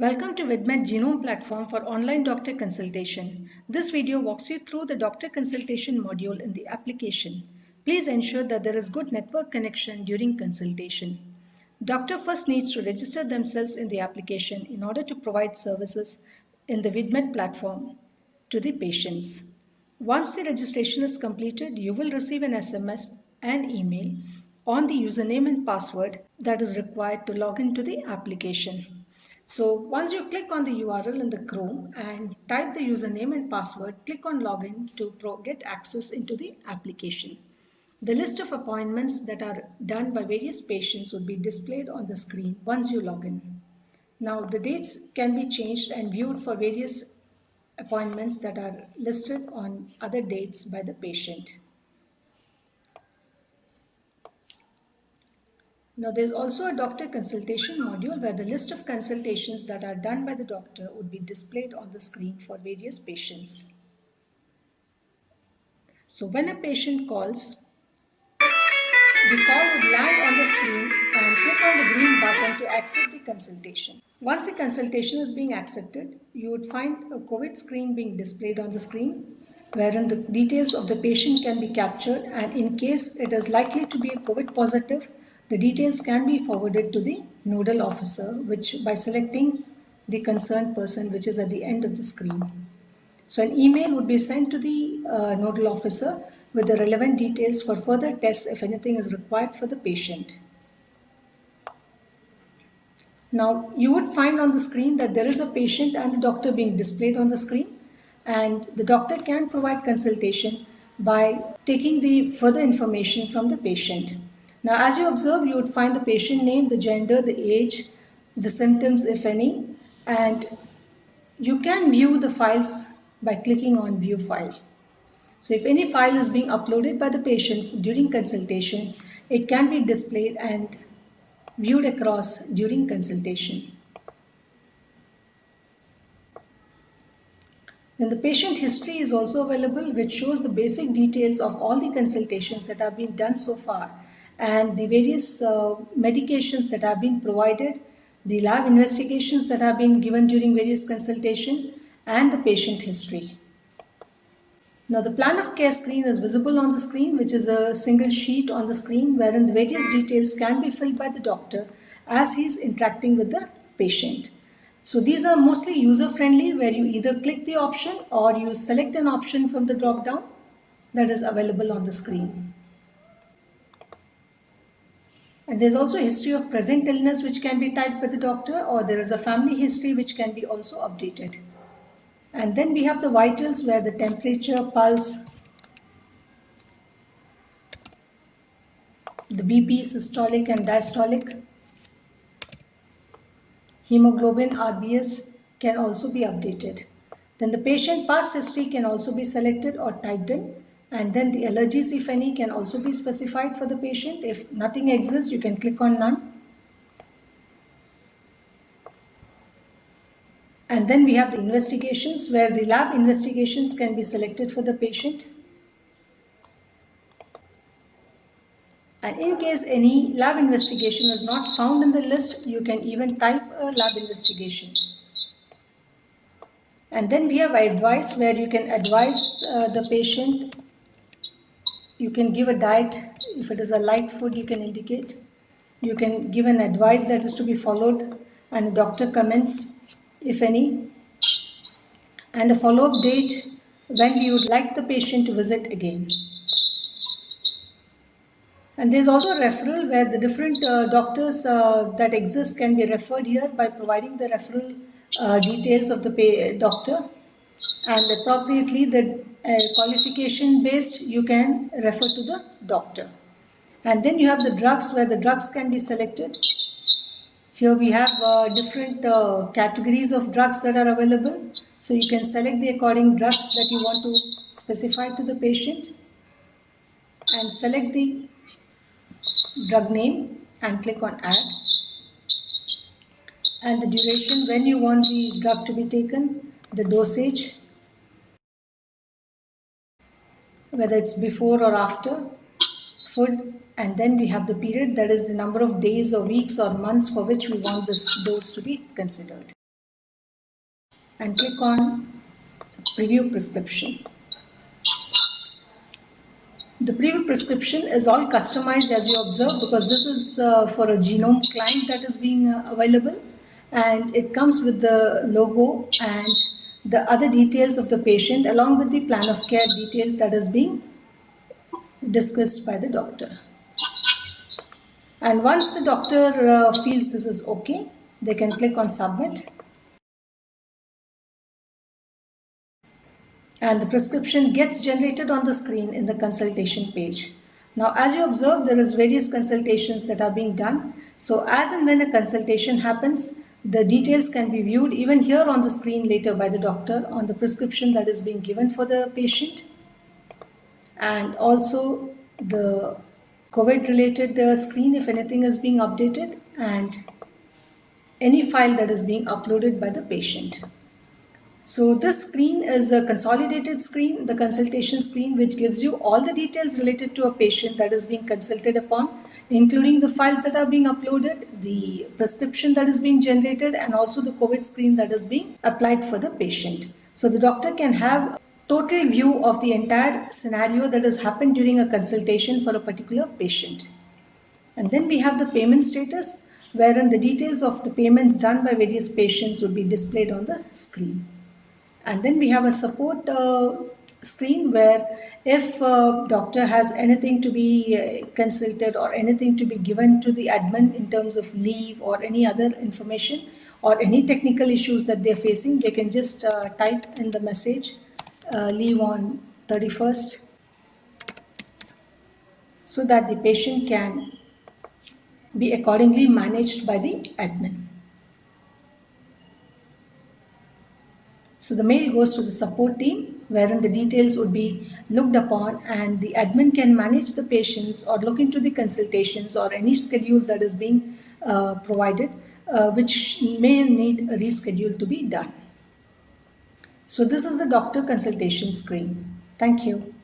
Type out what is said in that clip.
Welcome to VidMed Genome Platform for online doctor consultation. This video walks you through the doctor consultation module in the application. Please ensure that there is good network connection during consultation. Doctor first needs to register themselves in the application in order to provide services in the VidMed platform to the patients. Once the registration is completed, you will receive an SMS and email on the username and password that is required to log into the application. So once you click on the URL in the Chrome and type the username and password, click on login to get access into the application. The list of appointments that are done by various patients would be displayed on the screen once you log in. Now the dates can be changed and viewed for various appointments that are listed on other dates by the patient. Now, there's also a doctor consultation module where the list of consultations that are done by the doctor would be displayed on the screen for various patients. So, when a patient calls, the call would land on the screen and click on the green button to accept the consultation. Once the consultation is being accepted, you would find a COVID screen being displayed on the screen, wherein the details of the patient can be captured, and in case it is likely to be a COVID positive, the details can be forwarded to the nodal officer, which by selecting the concerned person, which is at the end of the screen. So an email would be sent to the nodal officer with the relevant details for further tests if anything is required for the patient. Now you would find on the screen that there is a patient and the doctor being displayed on the screen, and the doctor can provide consultation by taking the further information from the patient. Now as you observe, you would find the patient name, the gender, the age, the symptoms if any, and you can view the files by clicking on view file. So if any file is being uploaded by the patient during consultation, it can be displayed and viewed across during consultation. Then the patient history is also available, which shows the basic details of all the consultations that have been done so far and the various medications that have been provided, the lab investigations that have been given during various consultation, and the patient history. Now the plan of care screen is visible on the screen, which is a single sheet on the screen wherein the various details can be filled by the doctor as he is interacting with the patient. So these are mostly user friendly, where you either click the option or you select an option from the drop down that is available on the screen. And there's also a history of present illness which can be typed by the doctor, or there is a family history which can be also updated. And then we have the vitals where the temperature, pulse, the BP, systolic and diastolic, hemoglobin, RBS can also be updated. Then the patient past history can also be selected or typed in, and then the allergies, if any, can also be specified for the patient. If nothing exists, you can click on none. And then we have the investigations where the lab investigations can be selected for the patient. And in case any lab investigation is not found in the list, you can even type a lab investigation. And then we have advice where you can advise the patient. You can give a diet. If it is a light food, you can indicate. You can give an advice that is to be followed, and a doctor comments, if any, and a follow-up date when we would like the patient to visit again. And there's also a referral where the different doctors that exist can be referred here by providing the referral details of the doctor, and appropriately the qualification based you can refer to the doctor. And then you have the drugs where the drugs can be selected. Here we have different categories of drugs that are available. So you can select the according drugs that you want to specify to the patient and select the drug name and click on add, and the duration when you want the drug to be taken, the dosage, whether it's before or after food, and then we have the period, that is the number of days or weeks or months for which we want this dose to be considered. and click on preview prescription. The preview prescription is all customized as you observe because this is for a genome client that is being available, and it comes with the logo and the other details of the patient along with the plan of care details that is being discussed by the doctor. And once the doctor feels this is okay, they can click on submit, and the prescription gets generated on the screen in the consultation page. Now, as you observe, there is various consultations that are being done. So as and when a consultation happens, the details can be viewed even here on the screen later by the doctor on the prescription that is being given for the patient, and also the COVID related screen if anything is being updated, and any file that is being uploaded by the patient. So this screen is a consolidated screen, the consultation screen, which gives you all the details related to a patient that is being consulted upon, including the files that are being uploaded, the prescription that is being generated, and also the COVID screen that is being applied for the patient. So the doctor can have total view of the entire scenario that has happened during a consultation for a particular patient. And then we have the payment status, wherein the details of the payments done by various patients would be displayed on the screen. And then we have a support screen where if doctor has anything to be consulted or anything to be given to the admin in terms of leave or any other information or any technical issues that they're facing, they can just type in the message leave on 31st, so that the patient can be accordingly managed by the admin. So the mail goes to the support team, wherein the details would be looked upon, and the admin can manage the patients or look into the consultations or any schedules that is being provided, which may need a reschedule to be done. So this is the doctor consultation screen. Thank you.